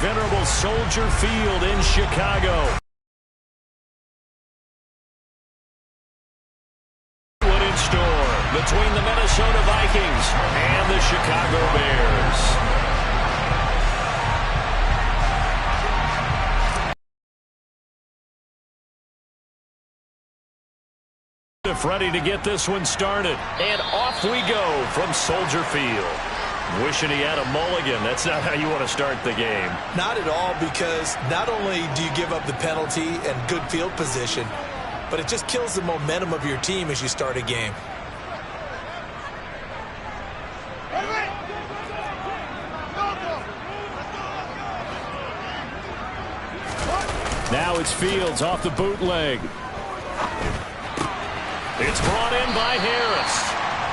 venerable Soldier Field in Chicago. What in store between the Minnesota Vikings and the Chicago Bears. Ready to get this one started. And off we go from Soldier Field. Wishing he had a mulligan. That's not how you want to start the game. Not at all, because not only do you give up the penalty and good field position, but it just kills the momentum of your team as you start a game. Now it's Fields off the bootleg. It's brought in by Harris.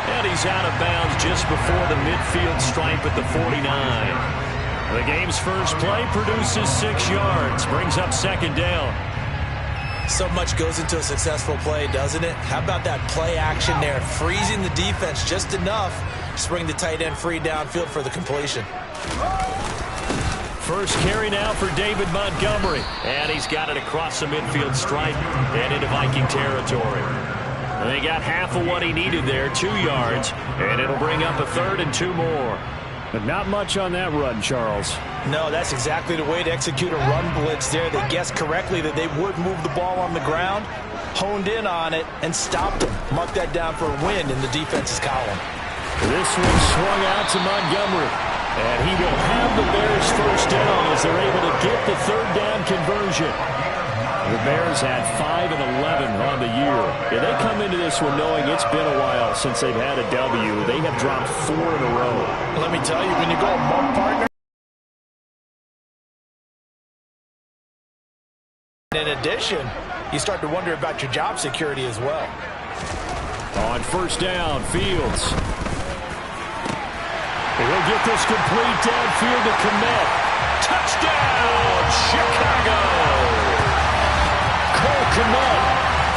And he's out of bounds just before the midfield stripe at the 49. The game's first play produces 6 yards. Brings up second down. So much goes into a successful play, doesn't it? How about that play action there? Freezing the defense just enough to bring the tight end free downfield for the completion. First carry now for David Montgomery. And he's got it across the midfield stripe and into Viking territory. They got half of what he needed there, 2 yards, and it'll bring up a 3rd and 2 more. But not much on that run, Charles. No, that's exactly the way to execute a run blitz there. They guessed correctly that they would move the ball on the ground, honed in on it, and stopped them. Mark that down for a win in the defense's column. This one swung out to Montgomery, and he will have the Bears first down as they're able to get the 3rd down conversion. The Bears had 5 and 11 on the year. Yeah, they come into this one knowing it's been a while since they've had a W. They have dropped 4 in a row. Let me tell you, when you go among partner, in addition, you start to wonder about your job security as well. On first down, Fields. He'll get this complete downfield to Kmet. Touchdown, Chicago! Cole Kmet,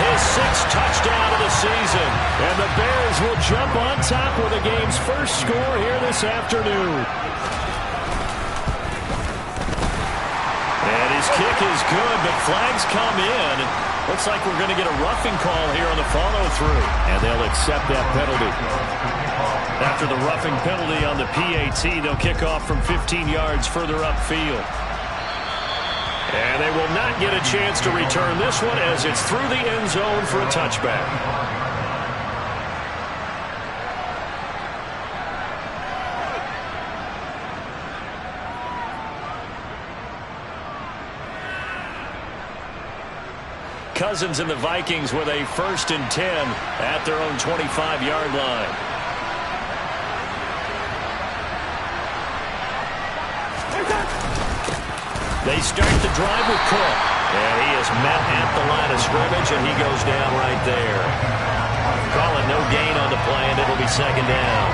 his 6th touchdown of the season. And the Bears will jump on top with the game's first score here this afternoon. And his kick is good, but flags come in. Looks like we're going to get a roughing call here on the follow-through. And they'll accept that penalty. After the roughing penalty on the PAT, they'll kick off from 15 yards further upfield. And they will not get a chance to return this one as it's through the end zone for a touchback. Cousins and the Vikings with a 1st and 10 at their own 25-yard line. They start the drive with Cook. And he is met at the line of scrimmage, and he goes down right there. Calling no gain on the play, and it'll be second down.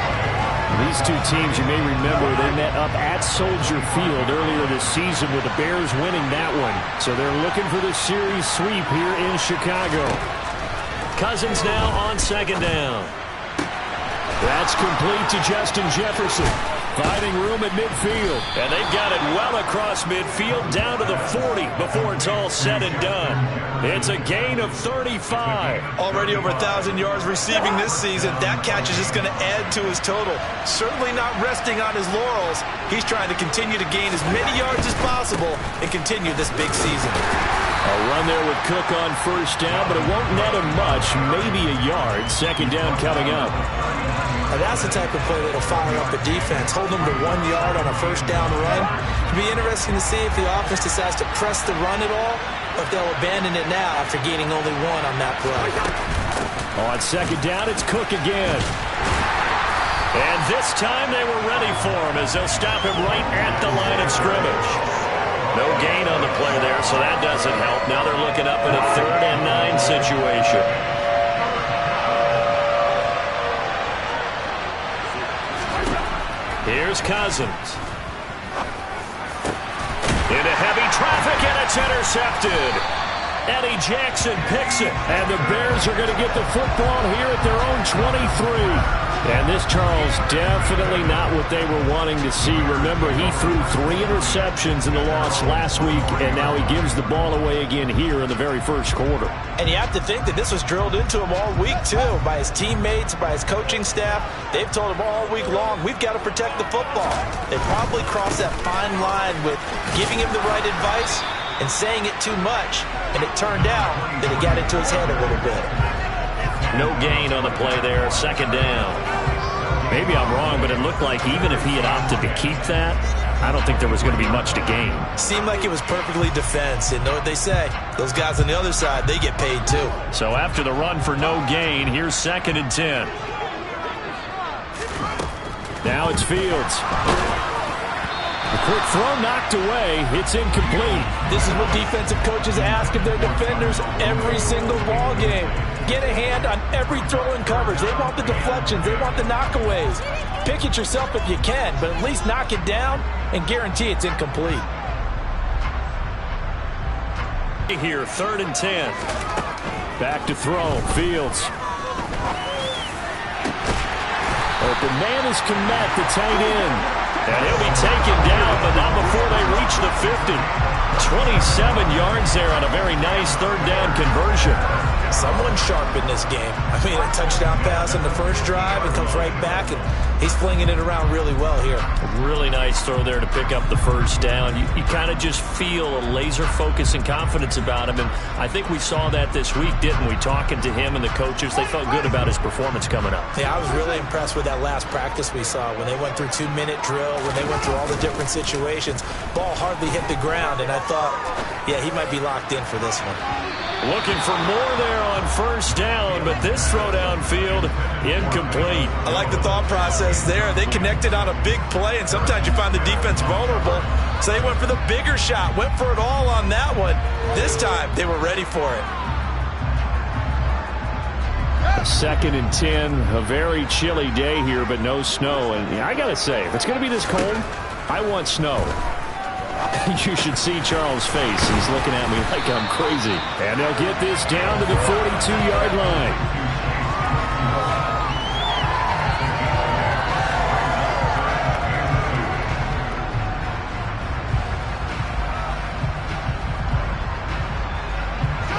These two teams, you may remember, they met up at Soldier Field earlier this season with the Bears winning that one. So they're looking for the series sweep here in Chicago. Cousins now on second down. That's complete to Justin Jefferson. Finding room at midfield. And they've got it well across midfield down to the 40 before it's all said and done. It's a gain of 35. Already over 1,000 yards receiving this season. That catch is just going to add to his total. Certainly not resting on his laurels. He's trying to continue to gain as many yards as possible and continue this big season. A run there with Cook on first down, but it won't net him much. Maybe a yard. Second down coming up. Now that's the type of play that'll fire up the defense. Hold them to 1 yard on a first down run. It'll be interesting to see if the offense decides to press the run at all, or if they'll abandon it now after gaining only 1 on that play. On second down, it's Cook again. And this time they were ready for him as they'll stop him right at the line of scrimmage. No gain on the play there, so that doesn't help. Now they're looking up at a 3rd and 9 situation. Here's Cousins. Into heavy traffic, and it's intercepted. Eddie Jackson picks it. And the Bears are going to get the football here at their own 23. And this, Charles, definitely not what they were wanting to see. Remember, he threw 3 interceptions in the loss last week, and now he gives the ball away again here in the very first quarter. And you have to think that this was drilled into him all week, too, by his teammates, by his coaching staff. They've told him all week long, we've got to protect the football. They probably crossed that fine line with giving him the right advice and saying it too much, and it turned out that it got into his head a little bit. No gain on the play there, second down. Maybe I'm wrong, but it looked like even if he had opted to keep that, I don't think there was going to be much to gain. Seemed like it was perfectly defense. And know what they say? Those guys on the other side, they get paid too. So after the run for no gain, here's 2nd and 10. Now it's Fields. The quick throw knocked away. It's incomplete. This is what defensive coaches ask of their defenders every single ball game. Get a hand on every throw in coverage. They want the deflections. They want the knockaways. Pick it yourself if you can, but at least knock it down and guarantee it's incomplete. Here, 3rd and 10. Back to throw. Fields. Open man is Komet, the tight end. And he'll be taken down, but not before they reach the 50. 27 yards there on a very nice 3rd down conversion. Someone sharp in this game. I mean, a touchdown pass on the first drive and comes right back, and he's flinging it around really well here. Really nice throw there to pick up the first down. You kind of just feel a laser focus and confidence about him, and I think we saw that this week, didn't we? Talking to him and the coaches, they felt good about his performance coming up. Yeah, I was really impressed with that last practice we saw when they went through 2-minute drill, when they went through all the different situations. Ball hardly hit the ground, and I thought, yeah, he might be locked in for this one. Looking for more there on first down, but this throw downfield, incomplete. I like the thought process there. They connected on a big play, and sometimes you find the defense vulnerable. So they went for the bigger shot, went for it all on that one. This time, they were ready for it. 2nd and 10, a very chilly day here, but no snow. And I got to say, if it's going to be this cold, I want snow. You should see Charles' face. He's looking at me like I'm crazy. And they'll get this down to the 42-yard line.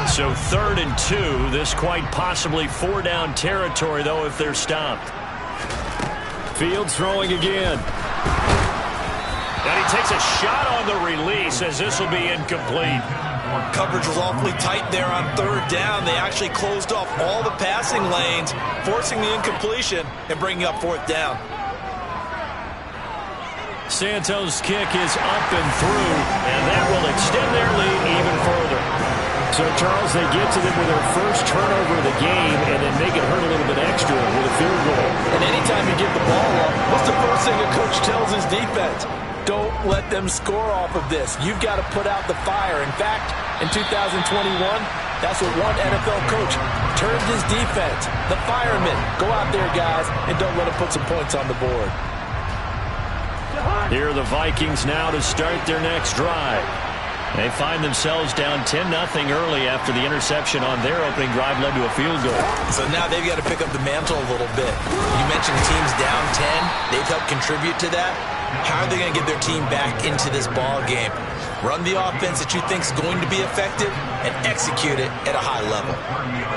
So 3rd and 2. This quite possibly 4-down territory, though, if they're stopped. Fields throwing again. And he takes a shot on the release as this will be incomplete. Coverage was awfully tight there on 3rd down. They actually closed off all the passing lanes, forcing the incompletion and bringing up 4th down. Santos' kick is up and through, and that will extend their lead even further. So, Charles, they get to them with their first turnover of the game and then make it hurt a little bit extra with a field goal. And anytime you give the ball up, what's the first thing a coach tells his defense? Don't let them score off of this. You've got to put out the fire. In fact, in 2021, that's what one NFL coach termed his defense. The firemen. Go out there, guys, and don't let them put some points on the board. Here are the Vikings now to start their next drive. They find themselves down 10-0 early after the interception on their opening drive led to a field goal. So now they've got to pick up the mantle a little bit. You mentioned teams down 10. They've helped contribute to that. How are they going to get their team back into this ball game? Run the offense that you think is going to be effective and execute it at a high level.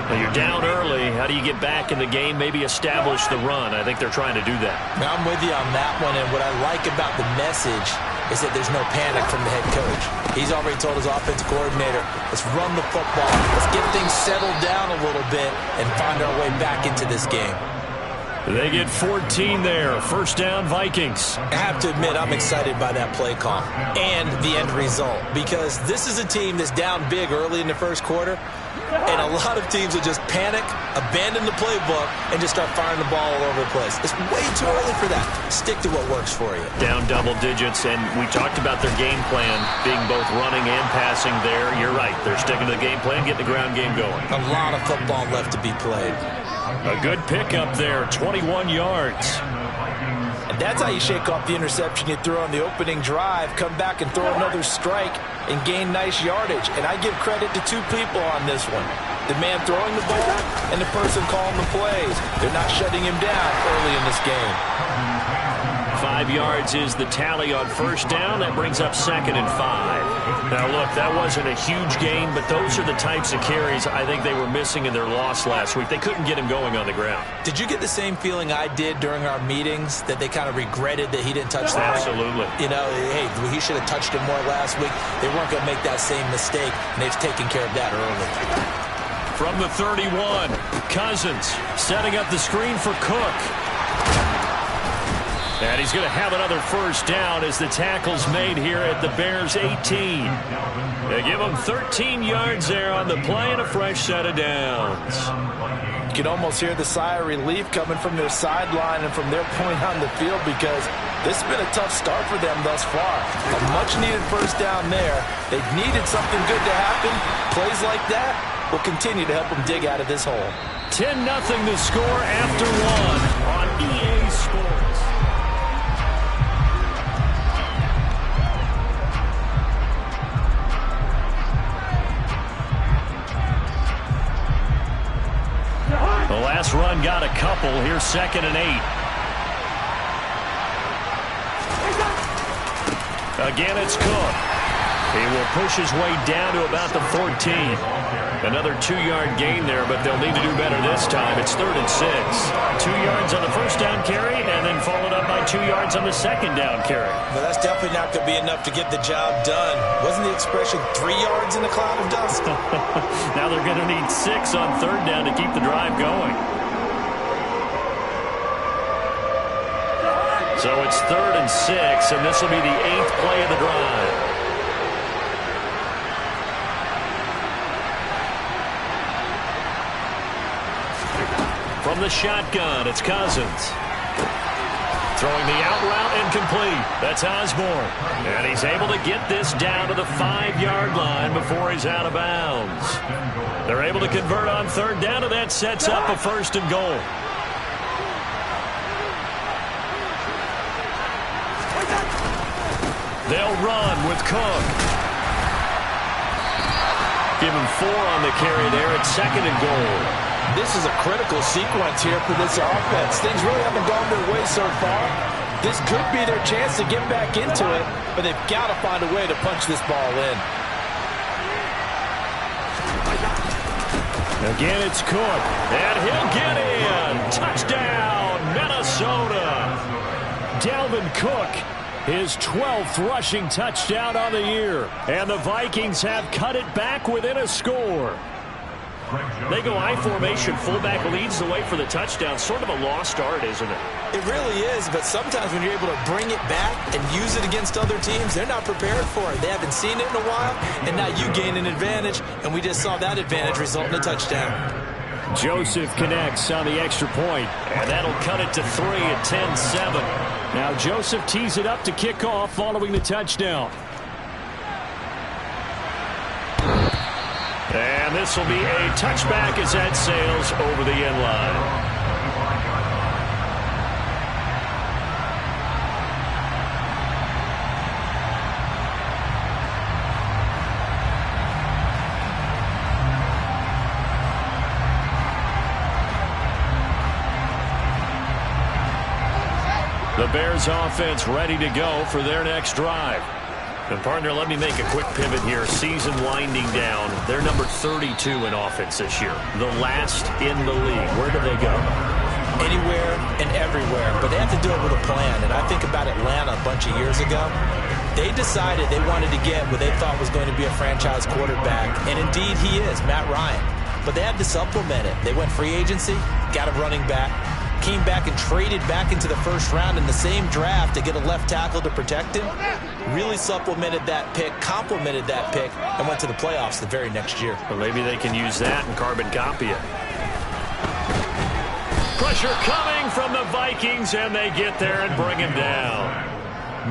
Well, you're down early. How do you get back in the game? Maybe establish the run. I think they're trying to do that. Now, I'm with you on that one, and what I like about the message is that there's no panic from the head coach. He's already told his offensive coordinator, let's run the football. Let's get things settled down a little bit and find our way back into this game. They get 14 there. First down, Vikings. I have to admit, I'm excited by that play call and the end result because this is a team that's down big early in the first quarter, and a lot of teams will just panic, abandon the playbook, and just start firing the ball all over the place. It's way too early for that. Stick to what works for you. Down double digits, and we talked about their game plan being both running and passing there. You're right. They're sticking to the game plan, getting the ground game going. A lot of football left to be played. A good pickup there, 21 yards. And that's how you shake off the interception you threw on the opening drive, come back and throw another strike and gain nice yardage. And I give credit to two people on this one. The man throwing the ball and the person calling the plays. They're not shutting him down early in this game. 5 yards is the tally on first down. That brings up 2nd and 5. Now, look, that wasn't a huge gain, but those are the types of carries I think they were missing in their loss last week. They couldn't get him going on the ground. Did you get the same feeling I did during our meetings, that they kind of regretted that he didn't touch the ball? Absolutely. You know, hey, he should have touched him more last week. They weren't going to make that same mistake, and they've taken care of that early. From the 31, Cousins setting up the screen for Cook. And he's going to have another first down as the tackle's made here at the Bears' 18. They give him 13 yards there on the play and a fresh set of downs. You can almost hear the sigh of relief coming from their sideline and from their point on the field, because this has been a tough start for them thus far. A much-needed first down there. They've needed something good to happen. Plays like that will continue to help them dig out of this hole. 10-0 the score after 1 on EA Sports. The last run got a couple. Here's 2nd and 8. Again, it's Cook. He will push his way down to about the 14. Another 2-yard gain there, but they'll need to do better this time. It's 3rd and 6. 2 yards on the first down carry, and then followed up by 2 yards on the second down carry. But that's definitely not going to be enough to get the job done. Wasn't the expression 3 yards in a cloud of dust? Now they're going to need 6 on 3rd down to keep the drive going. So it's 3rd and 6, and this will be the 8th play of the drive. From the shotgun, it's Cousins. Throwing the out route incomplete. That's Osborne. And he's able to get this down to the 5-yard line before he's out of bounds. They're able to convert on 3rd down, and that sets up a 1st and goal. They'll run with Cook. Give him 4 on the carry there at 2nd and goal. This is a critical sequence here for this offense. Things really haven't gone their way so far. This could be their chance to get back into it, but they've got to find a way to punch this ball in. Again, it's Cook, and he'll get in. Touchdown, Minnesota. Dalvin Cook, his 12th rushing touchdown on the year. And the Vikings have cut it back within a score. They go I formation. Fullback leads the way for the touchdown. Sort of a lost art, isn't it? It really is, but sometimes when you're able to bring it back and use it against other teams, they're not prepared for it. They haven't seen it in a while, and now you gain an advantage, and we just saw that advantage result in a touchdown. Joseph connects on the extra point, and that'll cut it to 3 at 10-7. Now Joseph tees it up to kick off following the touchdown. And this will be a touchback as that sails over the end line. The Bears offense ready to go for their next drive. And partner, let me make a quick pivot here. Season winding down. They're number 32 in offense this year. The last in the league. Where do they go? Anywhere and everywhere. But they have to do it with a plan. And I think about Atlanta a bunch of years ago. They decided they wanted to get what they thought was going to be a franchise quarterback. And indeed he is, Matt Ryan. But they had to supplement it. They went free agency, got a running back, came back and traded back into the first round in the same draft to get a left tackle to protect him. Really supplemented that pick, complemented that pick, and went to the playoffs the very next year. Well, maybe they can use that and carbon copy it. Pressure coming from the Vikings, and they get there and bring him down.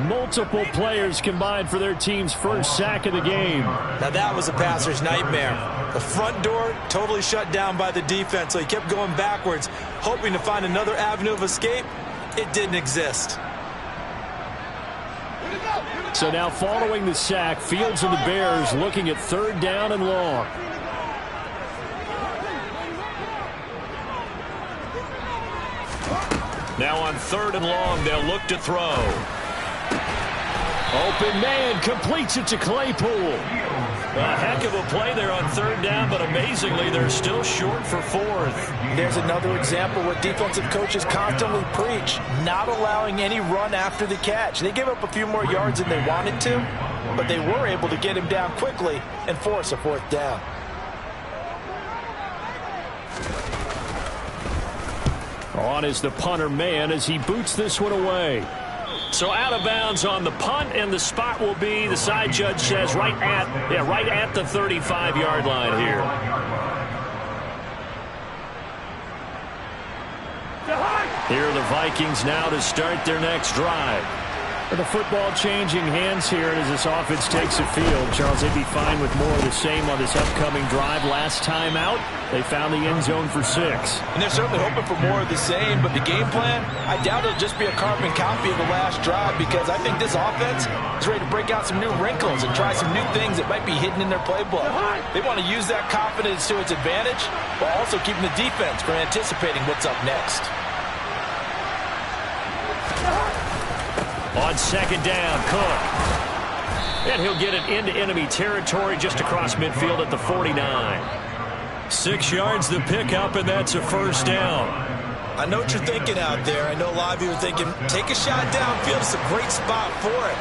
Multiple players combined for their team's first sack of the game. Now that was a passer's nightmare. The front door totally shut down by the defense, so he kept going backwards, hoping to find another avenue of escape. It didn't exist. So now following the sack, Fields and the Bears looking at 3rd down and long. Now on 3rd and long, they'll look to throw. Open man completes it to Claypool. A heck of a play there on 3rd down, but amazingly, they're still short for 4th. There's another example what defensive coaches constantly preach, not allowing any run after the catch. They gave up a few more yards than they wanted to, but they were able to get him down quickly and force a 4th down. On is the punter man as he boots this one away. So out of bounds on the punt, and the spot will be, the side judge says, right at the 35-yard line here. Here are the Vikings now to start their next drive. The football changing hands here as this offense takes the field. Charles, they'd be fine with more of the same on this upcoming drive. Last time out, they found the end zone for 6. And they're certainly hoping for more of the same, but the game plan, I doubt it'll just be a carbon copy of the last drive, because I think this offense is ready to break out some new wrinkles and try some new things that might be hidden in their playbook. They want to use that confidence to its advantage, while also keeping the defense from anticipating what's up next. On 2nd down, Cook. And he'll get it into enemy territory just across midfield at the 49. 6 yards the pickup, and that's a 1st down. I know what you're thinking out there. I know a lot of you are thinking, take a shot downfield. It's a great spot for it.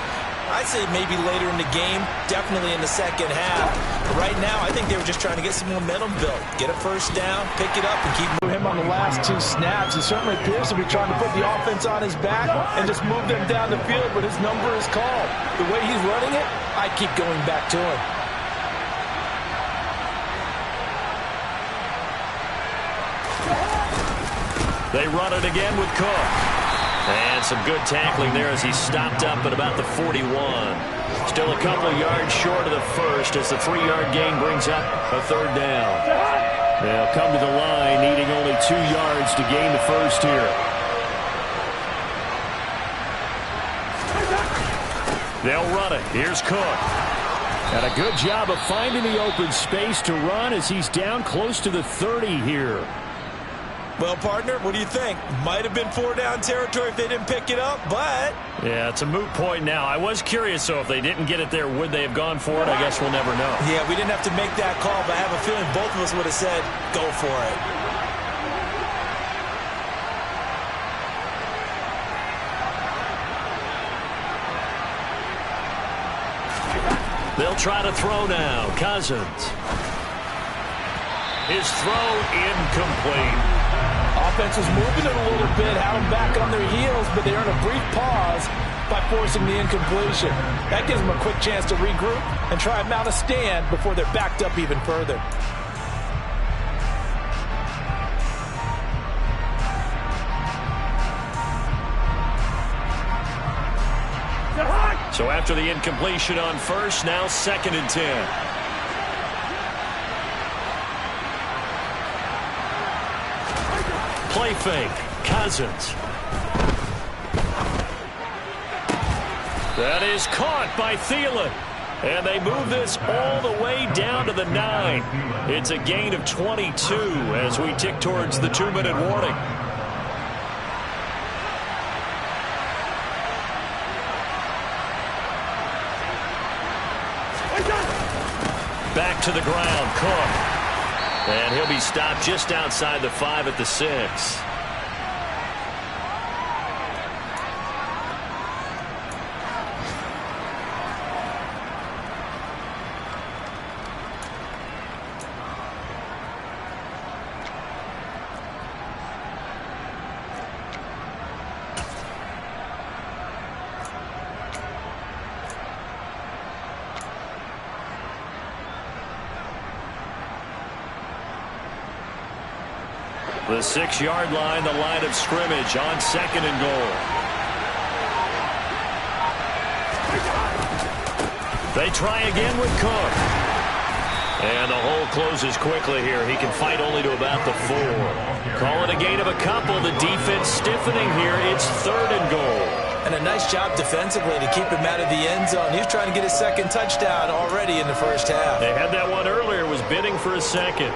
I'd say maybe later in the game, definitely in the second half. But right now, I think they were just trying to get some momentum built. Get a 1st down, pick it up, and keep moving. Him on the last 2 snaps. He certainly appears to be trying to put the offense on his back and just move them down the field, but his number is called. The way he's running it, I keep going back to him. They run it again with Cook. And some good tackling there as he stopped up at about the 41. Still a couple of yards short of the first as the 3-yard gain brings up a 3rd down. They'll come to the line needing only 2 yards to gain the first here. They'll run it. Here's Cook. And a good job of finding the open space to run as he's down close to the 30 here. Well, partner, what do you think? Might have been 4-down territory if they didn't pick it up, but... Yeah, it's a moot point now. I was curious, so if they didn't get it there, would they have gone for it? I guess we'll never know. Yeah, we didn't have to make that call, but I have a feeling both of us would have said, go for it. They'll try to throw now. Cousins. His throw incomplete. Offense was moving it a little bit, had them back on their heels, but they earned a brief pause by forcing the incompletion. That gives them a quick chance to regroup and try and mount a stand before they're backed up even further. So after the incompletion on first, now 2nd and 10. Play fake. Cousins. That is caught by Thielen. And they move this all the way down to the 9. It's a gain of 22 as we tick towards the 2-minute warning. Back to the ground, Cook. And he'll be stopped just outside the 5 at the 6. The 6-yard line, the line of scrimmage on 2nd and goal. They try again with Cook. And the hole closes quickly here. He can fight only to about the 4. Call it a gain of a couple. The defense stiffening here. It's 3rd and goal. And And a nice job defensively to keep him out of the end zone. He was trying to get his second touchdown already in the first half. They had that one earlier, was bidding for a second.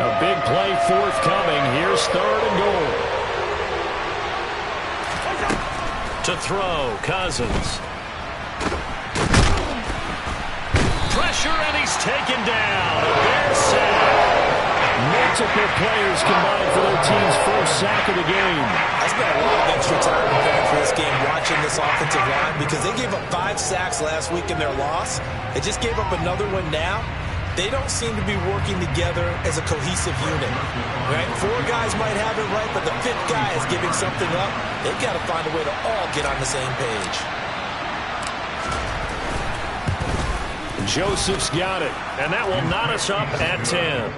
A big play forthcoming. Here's 3rd and goal. To throw, Cousins. Pressure, and he's taken down. A Bears sack. Multiple players combined for their team's first sack of the game. I spent a lot of extra time preparing for this game watching this offensive line because they gave up 5 sacks last week in their loss. They just gave up another one now. They don't seem to be working together as a cohesive unit. Right? 4 guys might have it right, but the 5th guy is giving something up. They've got to find a way to all get on the same page. Joseph's got it, and that will knot us up at 10.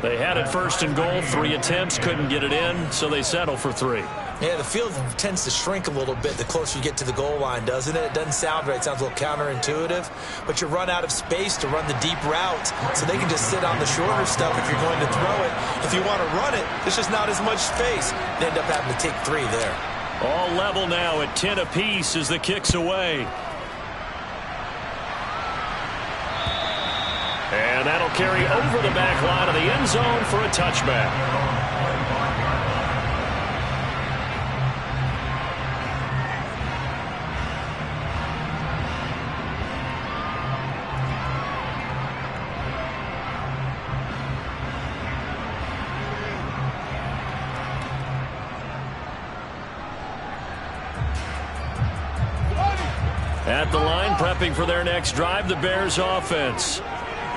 They had it 1st and goal, 3 attempts, couldn't get it in, so they settle for 3. Yeah, the field tends to shrink a little bit the closer you get to the goal line, doesn't it? It doesn't sound right. It sounds a little counterintuitive, but you run out of space to run the deep routes, so they can just sit on the shorter stuff if you're going to throw it. If you want to run it, there's just not as much space. They end up having to take 3 there. All level now at 10 apiece as the kick's away. And that'll carry over the back line of the end zone for a touchback. At the line, prepping for their next drive, the Bears offense.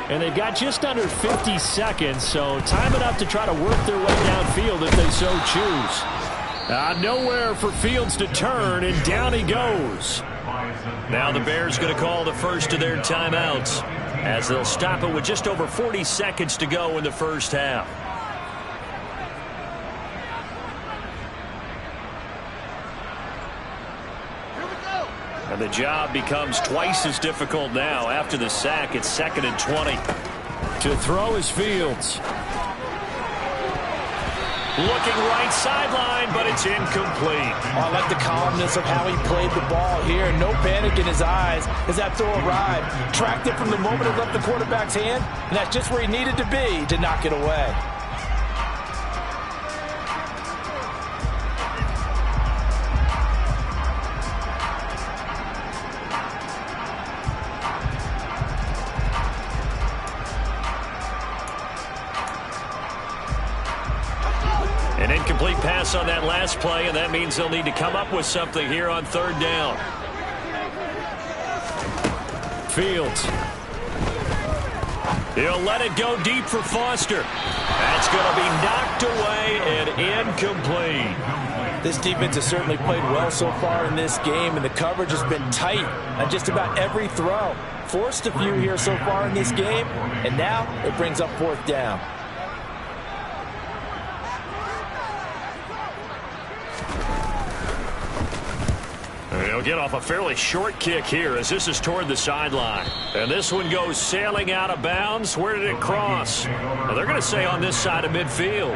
And they've got just under 50 seconds, so time enough to try to work their way downfield if they so choose. Nowhere for Fields to turn, and down he goes. Now the Bears going to call the first of their timeouts as they'll stop it with just over 40 seconds to go in the first half. And the job becomes twice as difficult now. After the sack, it's 2nd and 20. To throw is Fields. Looking right sideline, but it's incomplete. I like the calmness of how he played the ball here. No panic in his eyes as that throw arrived. Tracked it from the moment it left the quarterback's hand, and that's just where he needed to be to knock it away. An incomplete pass on that last play, and that means they'll need to come up with something here on 3rd down. Fields. He'll let it go deep for Foster. That's going to be knocked away and incomplete. This defense has certainly played well so far in this game, and the coverage has been tight on just about every throw. Forced a few here so far in this game, and now it brings up 4th down. He'll get off a fairly short kick here as this is toward the sideline. And this one goes sailing out of bounds. Where did it cross? Well, they're going to say on this side of midfield.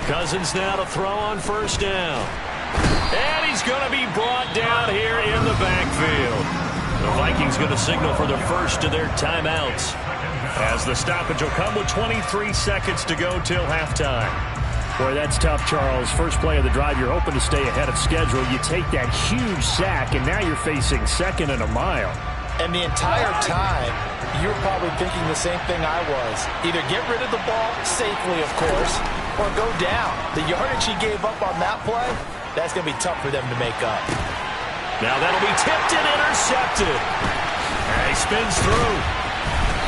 Cousins now to throw on 1st down. And he's going to be brought down here in the backfield. The Vikings going to signal for the first of their timeouts as the stoppage will come with 23 seconds to go till halftime. Boy, that's tough, Charles. First play of the drive, you're hoping to stay ahead of schedule. You take that huge sack, and now you're facing 2nd and a mile. And the entire time, you're probably thinking the same thing I was. Either get rid of the ball, safely, of course, or go down. The yardage he gave up on that play, that's going to be tough for them to make up. Now that'll be tipped and intercepted. And he spins through.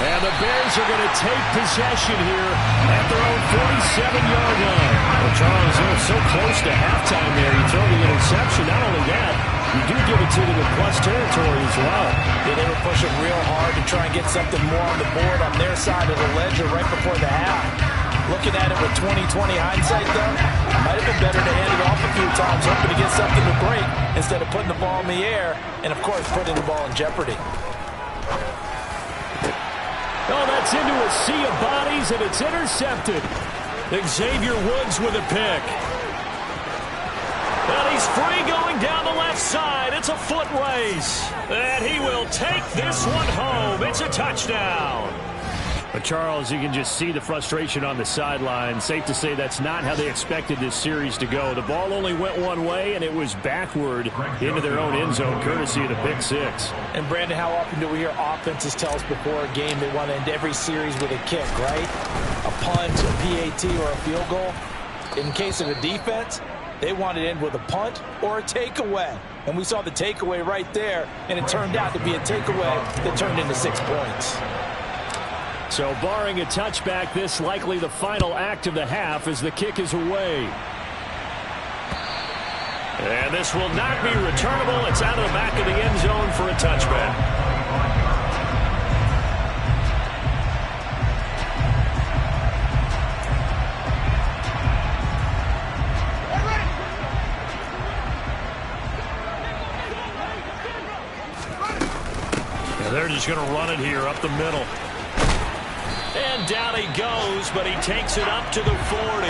And the Bears are going to take possession here at their own 47-yard line. Well, Charles, they're so close to halftime there. You throw the interception. Not only that, you do give it to them in plus territory as well. Yeah, they were pushing real hard to try and get something more on the board on their side of the ledger right before the half. Looking at it with 20/20 hindsight, though, it might have been better to hand it off a few times, hoping to get something to break instead of putting the ball in the air and, of course, putting the ball in jeopardy. Oh, that's into a sea of bodies, and it's intercepted. Xavier Woods with a pick. And he's free going down the left side. It's a foot race. And he will take this one home. It's a touchdown. But Charles, you can just see the frustration on the sideline. Safe to say that's not how they expected this series to go. The ball only went one way, and it was backward into their own end zone, courtesy of the pick six. And, Brandon, how often do we hear offenses tell us before a game they want to end every series with a kick, right? A punt, a PAT, or a field goal. In case of a defense, they want to end with a punt or a takeaway. And we saw the takeaway right there, and it turned out to be a takeaway that turned into 6 points. So barring a touchback, this likely the final act of the half as the kick is away. And this will not be returnable. It's out of the back of the end zone for a touchback. And they're just going to run it here up the middle. And down he goes, but he takes it up to the 40.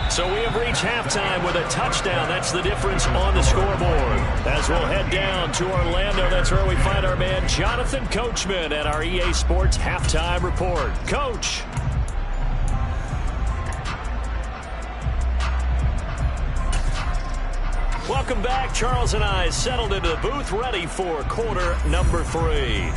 So we have reached halftime with a touchdown. That's the difference on the scoreboard. As we'll head down to Orlando, that's where we find our man Jonathan Coachman at our EA Sports Halftime Report. Coach. Welcome back. Charles and I settled into the booth, ready for quarter number 3.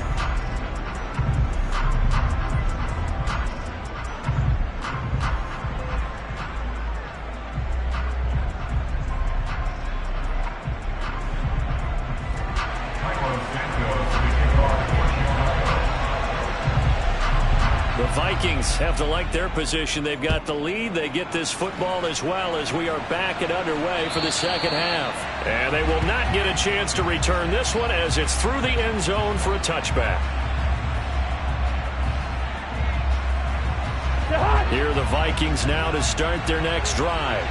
Vikings have to like their position. They've got the lead. They get this football as well as we are back and underway for the second half. And they will not get a chance to return this one as it's through the end zone for a touchback. Here are the Vikings now to start their next drive.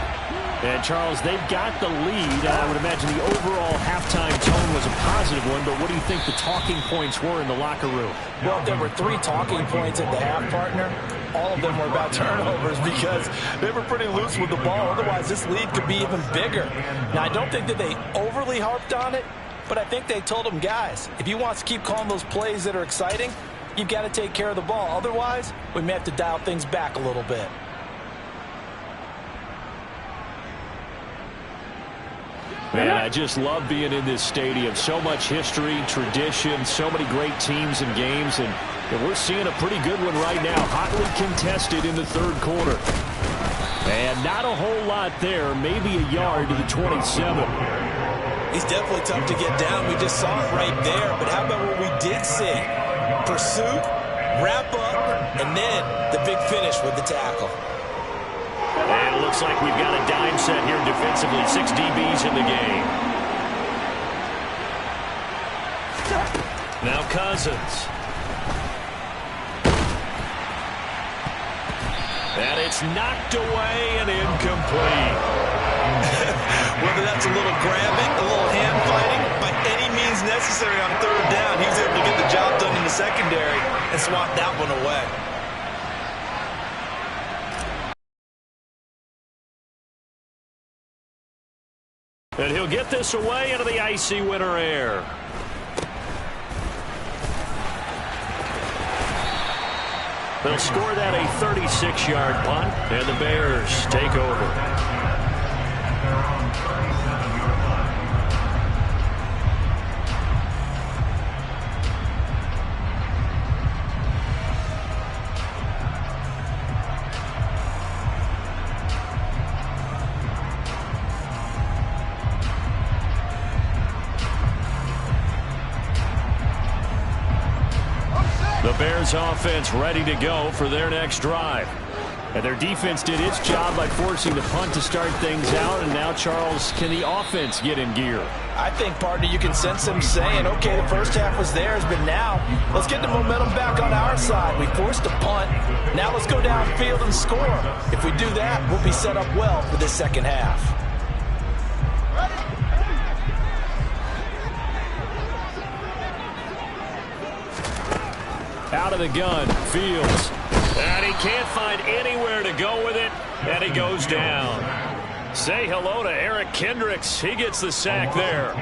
And, Charles, they've got the lead. I would imagine the overall halftime tone was a positive one, but what do you think the talking points were in the locker room? Well, there were 3 talking points at the half, partner. All of them were about turnovers because they were pretty loose with the ball. Otherwise, this lead could be even bigger. Now, I don't think that they overly harped on it, but I think they told them, guys, if you want to keep calling those plays that are exciting, you've got to take care of the ball. Otherwise, we may have to dial things back a little bit. Man, I just love being in this stadium. So much history, tradition, so many great teams and games, and we're seeing a pretty good one right now. Hotly contested in the third quarter. And not a whole lot there, maybe a yard to the 27. He's definitely tough to get down. We just saw it right there, but how about what we did see? Pursuit, wrap up, and then the big finish with the tackle. And it looks like we've got a dime set here defensively. 6 DBs in the game. Now Cousins. And it's knocked away and incomplete. Whether that's a little grabbing, a little hand fighting, by any means necessary on third down, he was able to get the job done in the secondary and swat that one away. And he'll get this away into the icy winter air. They'll score that a 36-yard punt, and the Bears take over. The Bears offense ready to go for their next drive. And their defense did its job by forcing the punt to start things out. And now, Charles, can the offense get in gear? I think, partner, you can sense them saying, okay, the first half was theirs, but now let's get the momentum back on our side. We forced a punt. Now let's go downfield and score. If we do that, we'll be set up well for this second half. Out of the gun, Fields. And he can't find anywhere to go with it, and he goes down. Say hello to Eric Kendricks. He gets the sack there.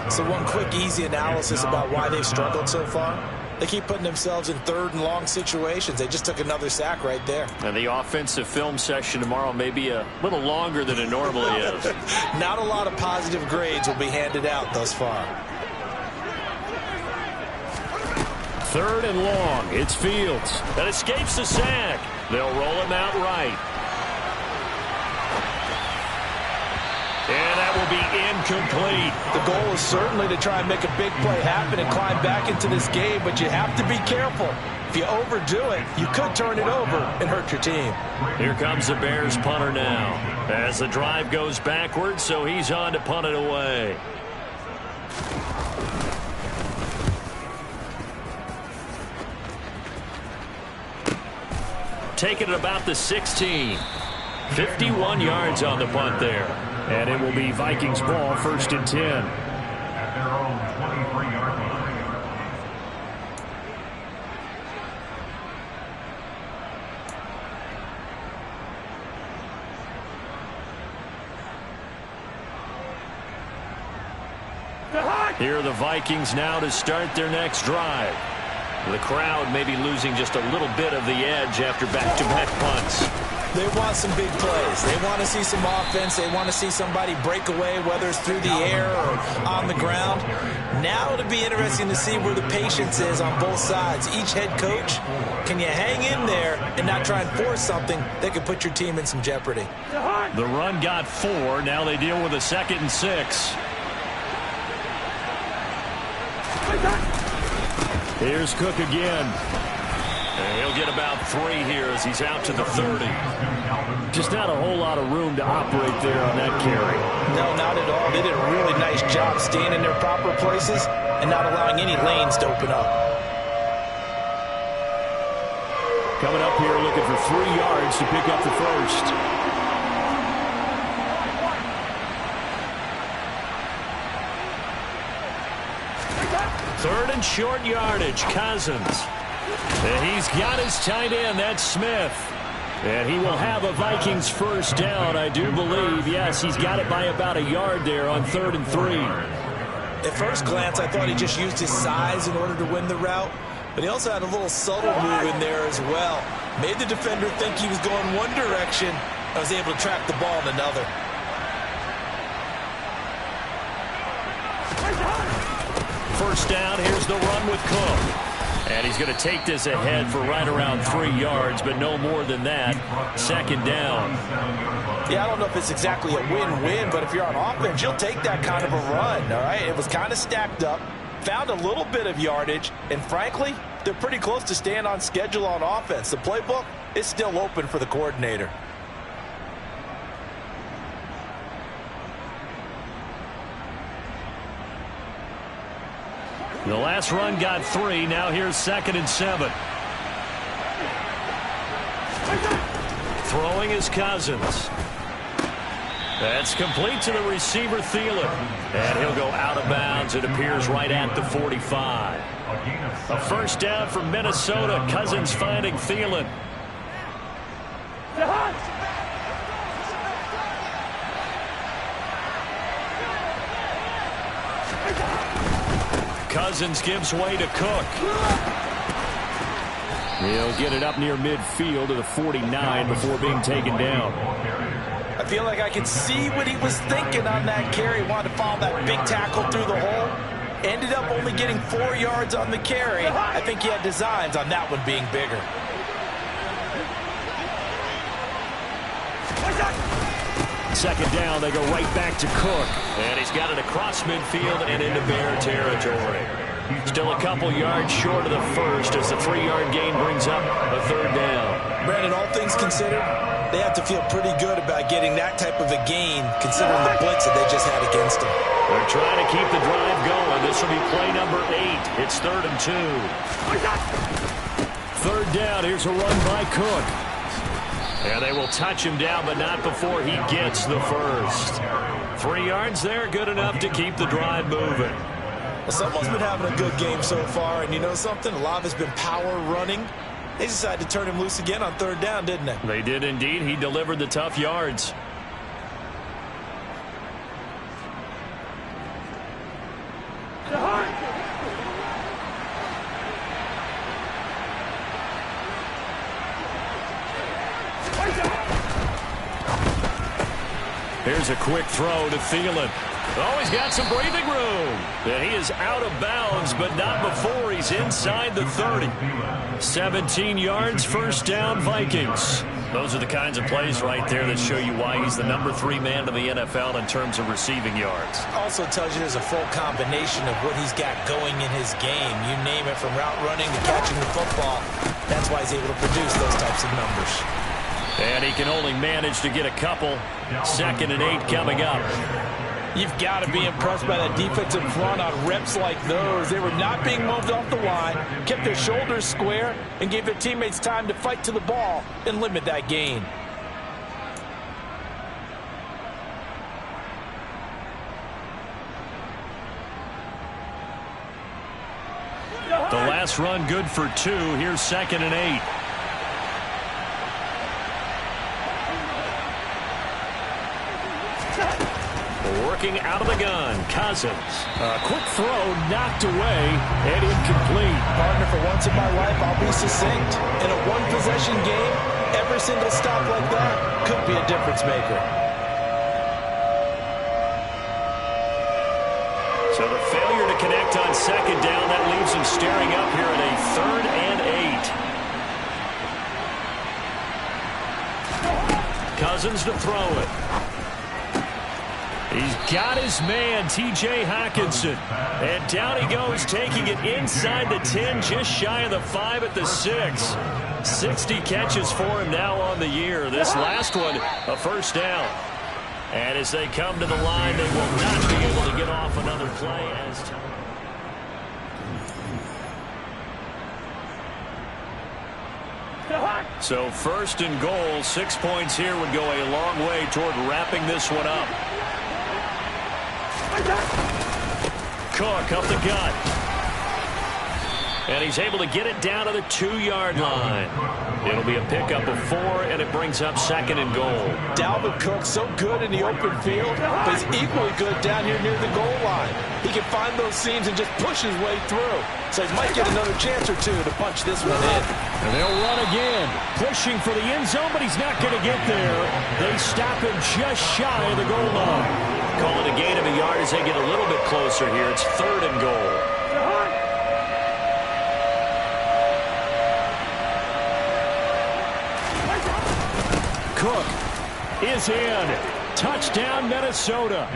So one quick, easy analysis about why they've struggled so far. They keep putting themselves in third and long situations. They just took another sack right there. And the offensive film session tomorrow may be a little longer than it normally is. Not a lot of positive grades will be handed out thus far. Third and long. It's Fields. That escapes the sack. They'll roll him out right. And that will be incomplete. The goal is certainly to try and make a big play happen and climb back into this game, but you have to be careful. If you overdo it, you could turn it over and hurt your team. Here comes the Bears punter now. As the drive goes backwards, so he's on to punt it away. Taking it about the 16. 51 yards on the punt there. And it will be Vikings ball, 1st and 10. At their own 23-yard line. Here are the Vikings now to start their next drive. The crowd may be losing just a little bit of the edge after back-to-back punts. They want some big plays. They want to see some offense. They want to see somebody break away, whether it's through the air or on the ground. Now it'll be interesting to see where the patience is on both sides. Each head coach, can you hang in there and not try and force something that could put your team in some jeopardy? The run got 4. Now they deal with a 2nd and 6. Here's Cook again. And he'll get about 3 here as he's out to the 30. Just not a whole lot of room to operate there on that carry. No, not at all. They did a really nice job staying in their proper places and not allowing any lanes to open up. Coming up here looking for 3 yards to pick up the first. Third and short yardage, Cousins. And he's got his tight end, that's Smith. And he will have a Vikings first down, I do believe. Yes, he's got it by about a yard there on 3rd and 3. At first glance, I thought he just used his size in order to win the route. But he also had a little subtle move in there as well. Made the defender think he was going one direction. I was able to track the ball in another. First down, here's the run with Cook. And he's going to take this ahead for right around 3 yards, but no more than that. 2nd down. Yeah, I don't know if it's exactly a win-win, but if you're on offense, you'll take that kind of a run, all right? It was kind of stacked up, found a little bit of yardage, and frankly, they're pretty close to staying on schedule on offense. The playbook is still open for the coordinator. The last run got 3. Now here's 2nd and 7. Throwing is Cousins. That's complete to the receiver, Thielen. And he'll go out of bounds. It appears right at the 45. A first down for Minnesota. Cousins finding Thielen. Cousins gives way to Cook. He'll get it up near midfield to the 49 before being taken down. I feel like I can see what he was thinking on that carry. Wanted to follow that big tackle through the hole. Ended up only getting 4 yards on the carry. I think he had designs on that one being bigger. Second down, they go right back to Cook. And he's got it across midfield and into Bear territory. Still a couple yards short of the first as the 3-yard gain brings up a 3rd down. Brandon, all things considered, they have to feel pretty good about getting that type of a gain, considering the blitz that they just had against them. They're trying to keep the drive going. This will be play number 8. It's 3rd and 2. 3rd down. Here's a run by Cook. And they will touch him down, but not before he gets the first. 3 yards there, good enough to keep the drive moving. Well, someone's been having a good game so far, and you know something? A lot of it's been power running. They decided to turn him loose again on 3rd down, didn't they? They did indeed. He delivered the tough yards. Here's a quick throw to Thielen. Oh, he's got some breathing room. And he is out of bounds, but not before he's inside the 30. 17 yards, 1st down, Vikings. Those are the kinds of plays right there that show you why he's the number 3 man to the NFL in terms of receiving yards. Also tells you there's a full combination of what he's got going in his game. You name it, from route running to catching the football. That's why he's able to produce those types of numbers. And he can only manage to get a couple. 2nd and 8 coming up. You've got to be impressed by that defensive front on reps like those. They were not being moved off the line, kept their shoulders square, and gave their teammates time to fight to the ball and limit that gain. The last run good for 2. Here's 2nd and 8. Working out of the gun, Cousins. A quick throw knocked away and incomplete. Partner, for once in my life, I'll be succinct. In a one-possession game, every single stop like that could be a difference maker. So the failure to connect on 2nd down, that leaves him staring up here at a 3rd and 8. Cousins to throw it. He's got his man, T.J. Hockenson. And down he goes, taking it inside the 10, just shy of the 5 at the 6. 60 catches for him now on the year. This last one, a 1st down. And as they come to the line, they will not be able to get off another play as so 1st and goal, 6 points here would go a long way toward wrapping this one up. Cook up the gut. And he's able to get it down to the 2-yard line. It'll be a pickup of 4, and it brings up 2nd and goal. Dalvin Cook, so good in the open field, but he's equally good down here near the goal line. He can find those seams and just push his way through. So he might get another chance or 2 to punch this one in. And they'll run again, pushing for the end zone, but he's not going to get there. They stop him just shy of the goal line. Call it a gain of a yard as they get a little bit closer here. It's 3rd and goal. Cook is in. Touchdown, Minnesota.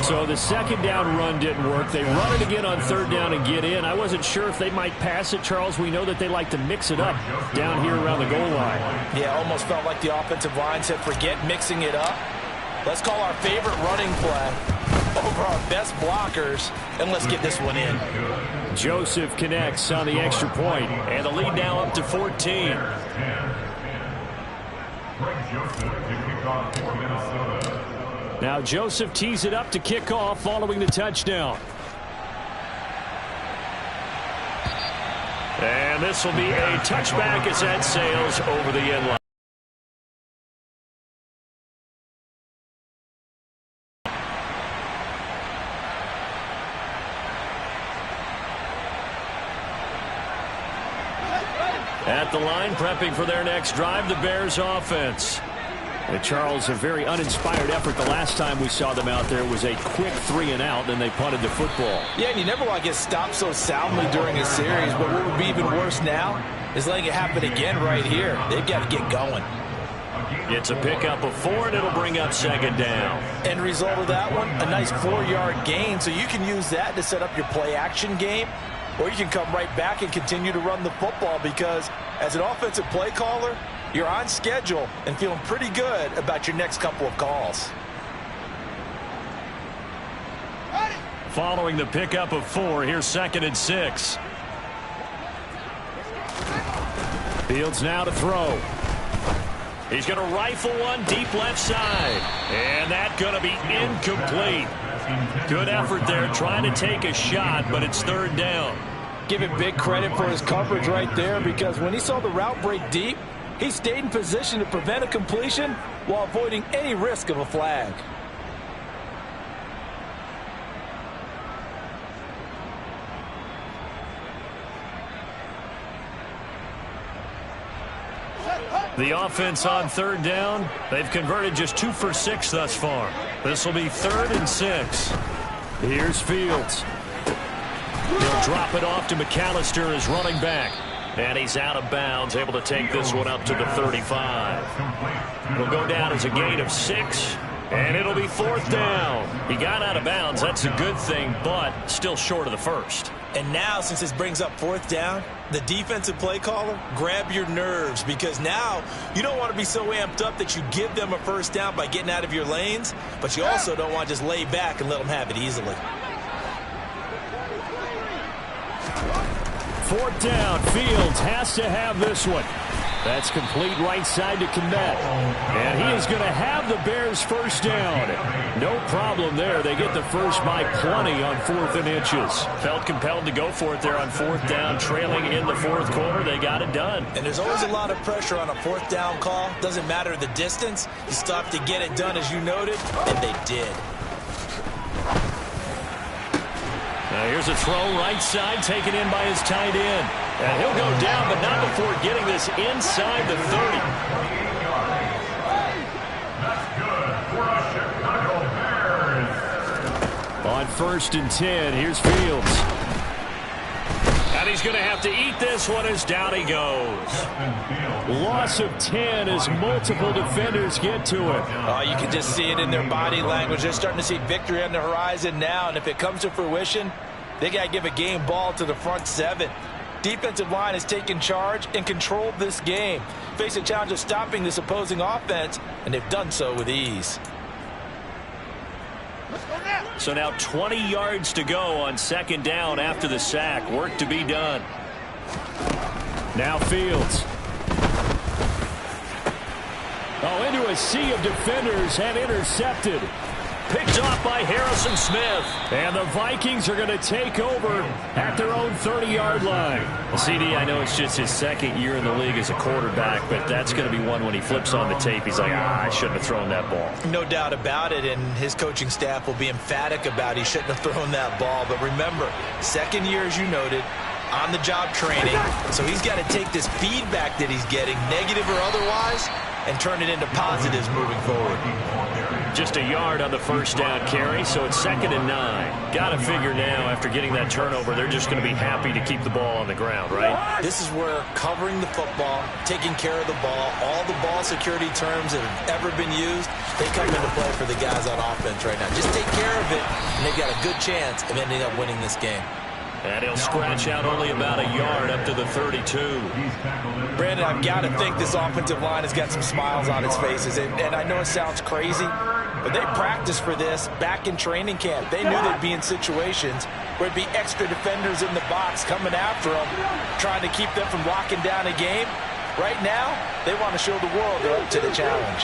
So the 2nd down run didn't work. They run it again on 3rd down and get in. I wasn't sure if they might pass it, Charles. We know that they like to mix it up down here around the goal line. Yeah, almost felt like the offensive line said, forget mixing it up. Let's call our favorite running play over our best blockers, and let's get this one in. Joseph connects on the extra point, and the lead now up to 14. Now Joseph tees it up to kick off following the touchdown. And this will be a touchback as that sails over the end line. At the line, prepping for their next drive, the Bears offense. And Charles, a very uninspired effort the last time we saw them out there. It was a quick 3 and out, and they punted the football. Yeah, and you never want to get stopped so soundly during a series, but what would be even worse now is letting it happen again right here. They've got to get going. It's a pickup of 4, and it'll bring up 2nd down. End result of that one, a nice 4-yard gain, so you can use that to set up your play-action game, or you can come right back and continue to run the football because as an offensive play caller, you're on schedule and feeling pretty good about your next couple of calls. Following the pickup of 4, here's 2nd and 6. Fields now to throw. He's going to rifle one deep left side. And that's going to be incomplete. Good effort there trying to take a shot, but it's 3rd down. Give him big credit for his coverage right there, because when he saw the route break deep, he stayed in position to prevent a completion while avoiding any risk of a flag. The offense on 3rd down, they've converted just 2 for 6 thus far. This will be 3rd and 6. Here's Fields. He'll drop it off to McAllister as running back. And he's out of bounds, able to take this one up to the 35. It'll go down as a gain of 6, and it'll be 4th down. He got out of bounds. That's a good thing, but still short of the first. And now, since this brings up 4th down, the defensive play caller, grab your nerves, because now you don't want to be so amped up that you give them a 1st down by getting out of your lanes, but you also don't want to just lay back and let them have it easily. 4th down. Fields has to have this one. That's complete right side to Kmet. And he is going to have the Bears 1st down. No problem there. They get the first by plenty on 4th and inches. Felt compelled to go for it there on 4th down, trailing in the 4th quarter. They got it done. And there's always a lot of pressure on a 4th down call. Doesn't matter the distance. You still have to get it done, as you noted, and they did. Now here's a throw right side taken in by his tight end. And he'll go down, but not before getting this inside the 30. On 1st and 10, here's Fields. And he's going to have to eat this one as down he goes. Loss of 10 as multiple defenders get to it. Oh, you can just see it in their body language. They're starting to see victory on the horizon now, and if it comes to fruition, they got to give a game ball to the front 7. Defensive line has taken charge and controlled this game. Face a challenge of stopping this opposing offense, and they've done so with ease. So now 20 yards to go on 2nd down after the sack. Work to be done. Now Fields. Oh, into a sea of defenders and intercepted. Picked off by Harrison Smith. And the Vikings are going to take over at their own 30-yard line. Well, CD, I know it's just his 2nd year in the league as a quarterback, but that's going to be one when he flips on the tape. He's like, I shouldn't have thrown that ball. No doubt about it, and his coaching staff will be emphatic about he shouldn't have thrown that ball. But remember, 2nd year, as you noted, on-the-job training. So he's got to take this feedback that he's getting, negative or otherwise, and turn it into positives moving forward. Just a yard on the 1st down carry, so it's 2nd and 9. Got to figure now, after getting that turnover, they're just going to be happy to keep the ball on the ground, right? This is where covering the football, taking care of the ball, all the ball security terms that have ever been used, they come into play for the guys on offense right now. Just take care of it, and they've got a good chance of ending up winning this game. And he'll scratch out only about a yard up to the 32. Brandon, I've got to think this offensive line has got some smiles on its faces. And I know it sounds crazy, but they practiced for this back in training camp. They knew they'd be in situations where it'd be extra defenders in the box coming after them, trying to keep them from locking down a game. Right now, they want to show the world they're up to the challenge.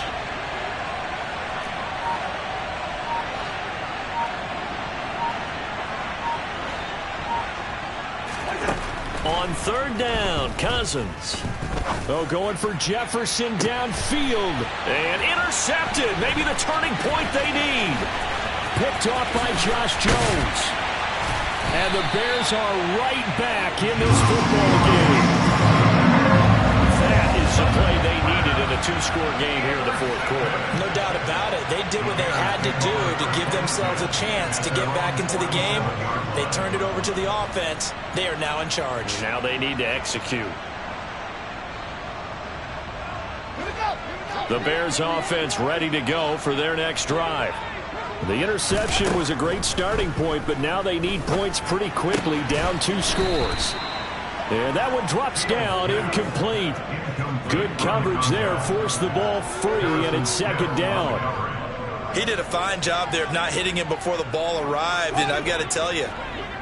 On 3rd down, Cousins. Oh, going for Jefferson downfield. And intercepted. Maybe the turning point they need. Picked off by Josh Jones. And the Bears are right back in this football game. That is the play they needed in a 2-score game here in the 4th quarter. No doubt about it. They did what they had to do to give themselves a chance to get back into the game. They turned it over to the offense. They are now in charge. Now they need to execute. The Bears offense ready to go for their next drive. The interception was a great starting point, but now they need points pretty quickly, down 2 scores. And that one drops down, incomplete. Good coverage there, forced the ball free, and it's second down. He did a fine job there of not hitting him before the ball arrived, and I've got to tell you,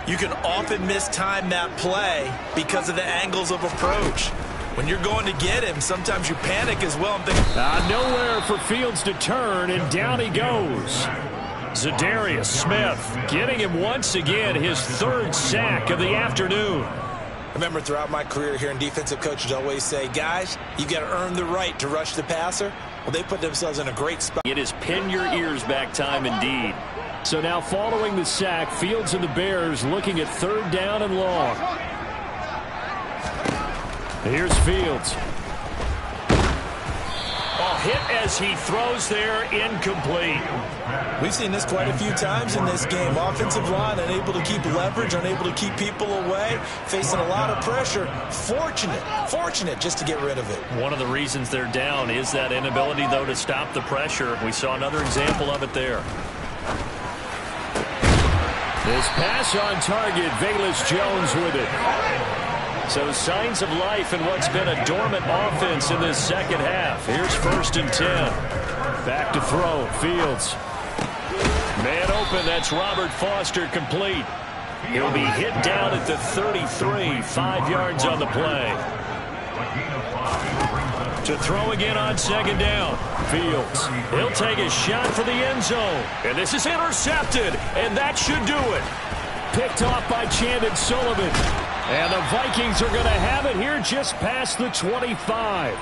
you can often mistime that play because of the angles of approach. When you're going to get him, sometimes you panic as well. I'm thinking, nowhere for Fields to turn, and down he goes. Zadarius Smith getting him once again, his third sack of the afternoon. I remember throughout my career hearing defensive coaches always say, guys, you got to earn the right to rush the passer. Well, they put themselves in a great spot. It is pin your ears back time indeed. So now following the sack, Fields and the Bears looking at third down and long. Here's Fields. Hit as he throws there, incomplete. We've seen this quite a few times in this game. Offensive line unable to keep leverage, unable to keep people away, facing a lot of pressure. Fortunate just to get rid of it. One of the reasons they're down is that inability, though, to stop the pressure. We saw another example of it there. This pass on target, Velus Jones with it. So signs of life in what's been a dormant offense in this second half. Here's 1st and 10. Back to throw. Fields. Man open. That's Robert Foster, complete. He'll be hit down at the 33. 5 yards on the play. To throw again on second down. Fields. He'll take a shot for the end zone. And this is intercepted. And that should do it. Picked off by Chandon Sullivan. And the Vikings are going to have it here just past the 25.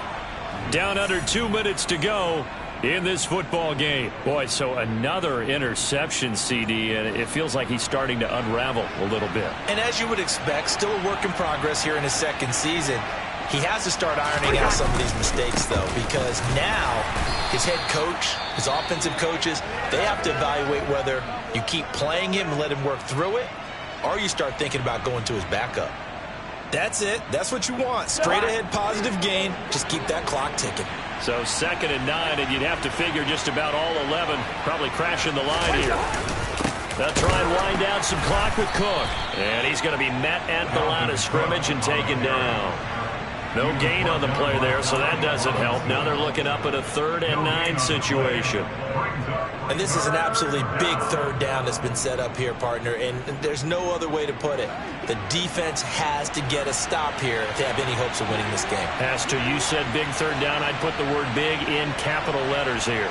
Down under 2 minutes to go in this football game. Boy, so another interception, CD, and it feels like he's starting to unravel a little bit. And as you would expect, still a work in progress here in his second season. He has to start ironing out some of these mistakes, though, because now his head coach, his offensive coaches, they have to evaluate whether you keep playing him and let him work through it, or you start thinking about going to his backup. That's it. That's what you want. Straight ahead positive gain. Just keep that clock ticking. So 2nd and 9, and you'd have to figure just about all 11 probably crashing the line here. They'll try and wind down some clock with Cook. And he's going to be met at the line of scrimmage and taken down. No gain on the play there, so that doesn't help. Now they're looking up at a 3rd and 9 situation. And this is an absolutely big third down that's been set up here, partner, and there's no other way to put it. The defense has to get a stop here if they have any hopes of winning this game. As to you said big third down, I'd put the word big in capital letters here.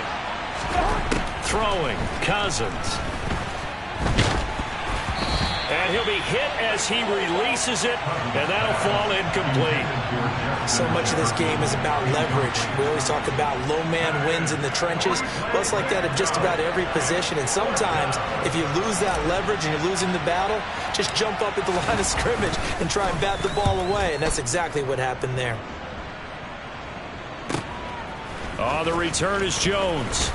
Throwing, Cousins. And he'll be hit as he releases it, and that'll fall incomplete. So much of this game is about leverage. We always talk about low man wins in the trenches. Well, it's like that at just about every position. And sometimes, if you lose that leverage and you're losing the battle, just jump up at the line of scrimmage and try and bat the ball away. And that's exactly what happened there. Oh, the return is Jones.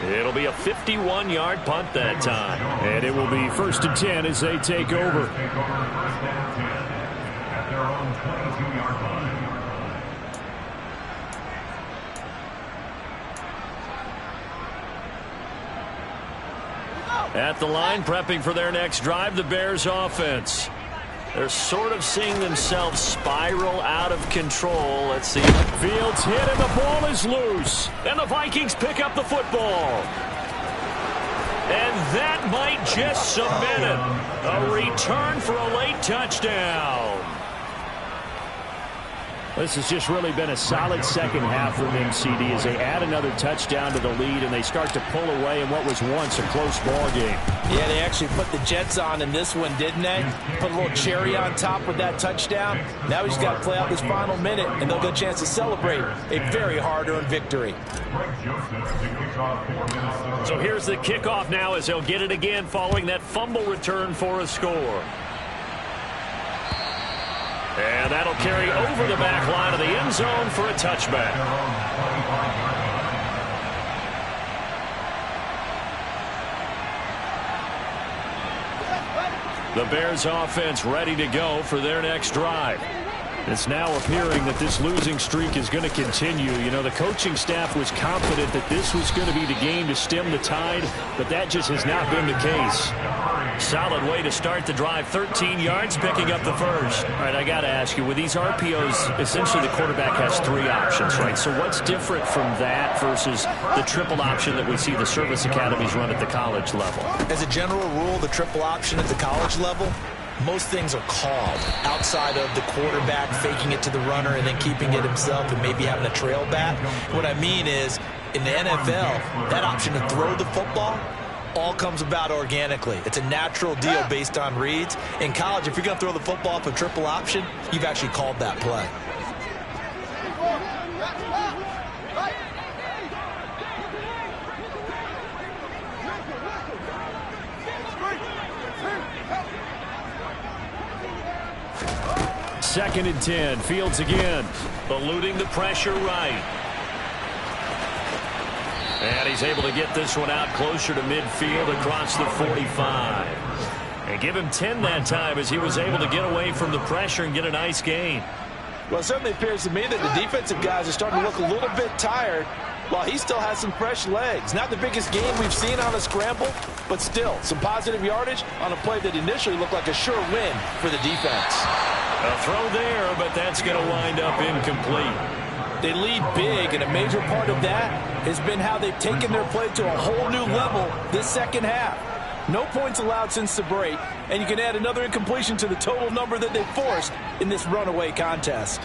It'll be a 51-yard punt that time. And it will be 1st and 10 as they take over. At the line, prepping for their next drive, the Bears offense. They're sort of seeing themselves spiral out of control. Let's see. Fields hit and the ball is loose. And the Vikings pick up the football. And that might just cement it. A return for a late touchdown. This has just really been a solid second half for them, CD, as they add another touchdown to the lead and they start to pull away in what was once a close ball game. Yeah, they actually put the Jets on in this one, didn't they? Put a little cherry on top with that touchdown. Now we just got to play out this final minute, and they'll get a chance to celebrate a very hard-earned victory. So here's the kickoff now as they'll get it again following that fumble return for a score. And that'll carry over the back line of the end zone for a touchback. The Bears offense ready to go for their next drive. It's now appearing that this losing streak is going to continue. You know, the coaching staff was confident that this was going to be the game to stem the tide, but that just has not been the case. Solid way to start the drive. 13 yards, picking up the first. All right, I got to ask you, with these RPOs, essentially the quarterback has 3 options, right? So what's different from that versus the triple option that we see the service academies run at the college level? As a general rule, the triple option at the college level, most things are called outside of the quarterback faking it to the runner and then keeping it himself and maybe having a trail back. What I mean is, in the NFL, that option to throw the football all comes about organically. It's a natural deal based on reads. In college, if you're going to throw the football off a triple option, you've actually called that play. Second and 10. Fields again. Eluding the pressure right. And he's able to get this one out closer to midfield across the 45. And give him 10 that time as he was able to get away from the pressure and get a nice gain. Well, it certainly appears to me that the defensive guys are starting to look a little bit tired while he still has some fresh legs. Not the biggest game we've seen on a scramble, but still some positive yardage on a play that initially looked like a sure win for the defense. A throw there, but that's going to wind up incomplete. They lead big, and a major part of that has been how they've taken their play to a whole new level this second half. No points allowed since the break, and you can add another incompletion to the total number that they forced in this runaway contest.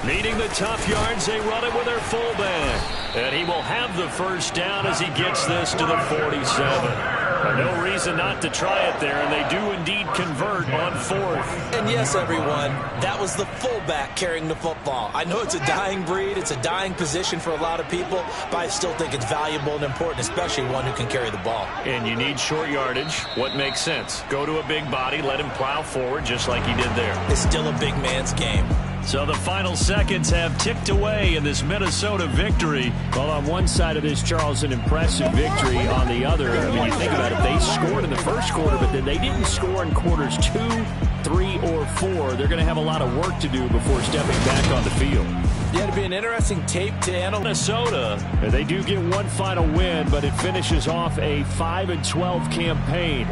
Needing the tough yards, they run it with their fullback. And he will have the first down as he gets this to the 47. No reason not to try it there, and they do indeed convert on 4th. And yes, everyone, that was the fullback carrying the football. I know it's a dying breed, it's a dying position for a lot of people, but I still think it's valuable and important, especially one who can carry the ball. And you need short yardage. What makes sense? Go to a big body, let him plow forward just like he did there. It's still a big man's game. So the final seconds have ticked away in this Minnesota victory. Well, on one side of this, Charles, an impressive victory. On the other, I mean, you think about it, they scored in the first quarter, but then they didn't score in quarters 2, 3, or 4. They're going to have a lot of work to do before stepping back on the field. Yeah, it'd be an interesting tape to analyze. Minnesota. They do get one final win, but it finishes off a 5-12 campaign.